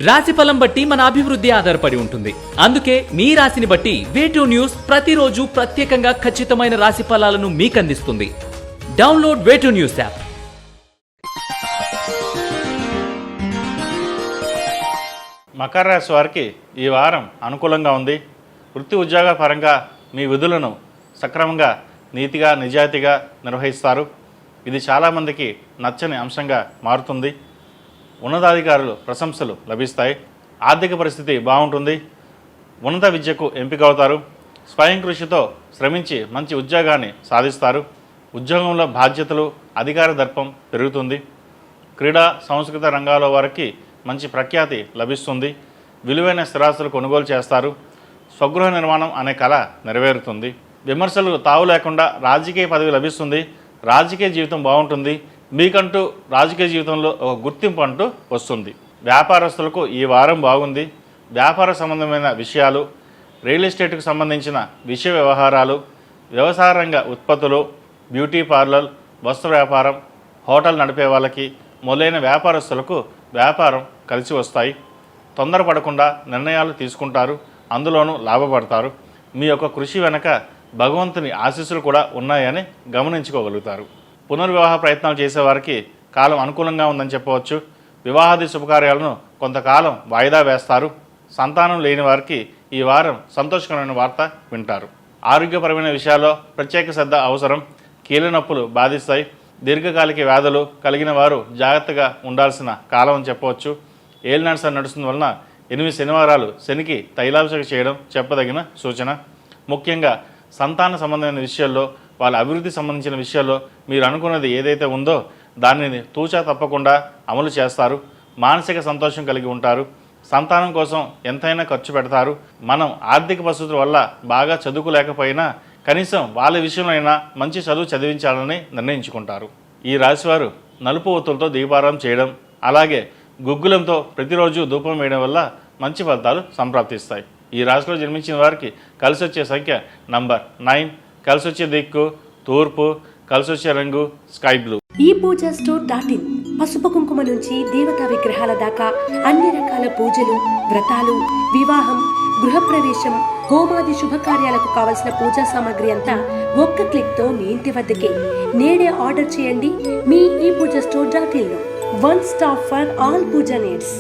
రాశిఫలం బట్టి మన అభివృద్ధి ఆధారపడి ఉంటుంది. అందుకే మీ రాశిని బట్టి వే2 న్యూస్ ప్రతిరోజు ప్రత్యేకంగా ఖచ్చితమైన రాశి ఫలాలను మీకు అందిస్తుంది. Download Way2News app. మకర రాశి వారికి ఈ వారం అనుకూలంగా ఉంది. వృత్తి ఉద్యోగ పరంగా మీ విధులను సక్రమంగా నీతిగా నిజాయితీగా నిర్వహిస్తారు. ఇది చాలామందికి నచ్చని అంశంగా మారుతుంది. ఉన్నతాధికారులు ప్రశంసలు లభిస్తాయి. ఆర్థిక పరిస్థితి బాగుంటుంది. ఉన్నత విద్యకు ఎంపిక అవుతారు. స్వయం కృషితో శ్రమించి మంచి ఉద్యోగాన్ని సాధిస్తారు. ఉద్యోగంలో బాధ్యతలు అధికార దర్పం పెరుగుతుంది. క్రీడా సంస్కృత రంగాల వారికి మంచి ప్రఖ్యాతి లభిస్తుంది. విలువైన స్థిరాస్తులు కొనుగోలు చేస్తారు. స్వగృహ నిర్మాణం అనే కళ నెరవేరుతుంది. విమర్శలు తావు లేకుండా రాజకీయ పదవి లభిస్తుంది. రాజకీయ జీవితం బాగుంటుంది. మీకంటూ రాజకీయ జీవితంలో ఒక గుర్తింపు అంటూ వస్తుంది. వ్యాపారస్తులకు ఈ వారం బాగుంది. వ్యాపార సంబంధమైన విషయాలు, రియల్ ఎస్టేట్కు సంబంధించిన విషయ వ్యవహారాలు, వ్యవసాయ రంగ ఉత్పత్తులు, బ్యూటీ పార్లర్, వస్త్ర వ్యాపారం, హోటల్ నడిపే వాళ్ళకి మొదలైన వ్యాపారస్తులకు వ్యాపారం కలిసి వస్తాయి. తొందరపడకుండా నిర్ణయాలు తీసుకుంటారు. అందులోనూ లాభపడతారు. మీ యొక్క కృషి వెనక భగవంతుని ఆశీస్సులు కూడా ఉన్నాయని గమనించుకోగలుగుతారు. పునర్వివాహ ప్రయత్నాలు చేసేవారికి కాలం అనుకూలంగా ఉందని చెప్పవచ్చు. వివాహాది శుభకార్యాలను కొంతకాలం వాయిదా వేస్తారు. సంతానం లేని వారికి ఈ వారం సంతోషకరమైన వార్త వింటారు. ఆరోగ్యపరమైన విషయాల్లో ప్రత్యేక శ్రద్ధ అవసరం. కీళ్ళ నొప్పులు బాధిస్తాయి. దీర్ఘకాలిక వ్యాధులు కలిగిన వారు జాగ్రత్తగా ఉండాల్సిన కాలం అని చెప్పవచ్చు. ఏలినాడు శని నడుస్తున్న వలన 8 శనివారాలు శనికి తైలాభిషేకం చేయడం చెప్పదగిన సూచన. ముఖ్యంగా సంతాన సంబంధమైన విషయాల్లో, వాళ్ళ అభివృద్ధి సంబంధించిన విషయాల్లో మీరు అనుకున్నది ఏదైతే ఉందో దానిని తూచా తప్పకుండా అమలు చేస్తారు. మానసిక సంతోషం కలిగి ఉంటారు. సంతానం కోసం ఎంతైనా ఖర్చు పెడతారు. మనం ఆర్థిక పరిస్థితుల వల్ల బాగా చదువుకోలేకపోయినా కనీసం వాళ్ళ విషయంలో అయినా మంచి చదువు చదివించాలని నిర్ణయించుకుంటారు. ఈ రాశివారు నలుపు ఒత్తులతో దీపారాధన చేయడం, అలాగే గుగ్గులంతో ప్రతిరోజు ధూపం వేయడం వల్ల మంచి ఫలితాలు సంప్రాప్తిస్తాయి. ఈ రాశిలో జన్మించిన వారికి కలిసి వచ్చే సంఖ్య నంబర్ 9, కలిసి వచ్చే దిక్కు తూర్పు, కలిసి వచ్చే రంగు స్కై బ్లూ. ఈ పూజ స్టోర్.in పసుపు కుంకుమ నుంచి దేవతా విగ్రహాల దాకా అన్ని రకాల పూజలు, వ్రతాలు, వివాహం, గృహప్రవేశం, హోమాది శుభకార్యాలకు కావలసిన పూజా సామాగ్రి అంతా ఒక్క క్లిక్ తో మీ ఇంటి వద్దకే. నేడే ఆర్డర్ చేయండి మీ ఈ పూజ స్టోర్.in లో. వన్ స్టాప్ ఫర్ ఆల్ పూజా నీడ్స్.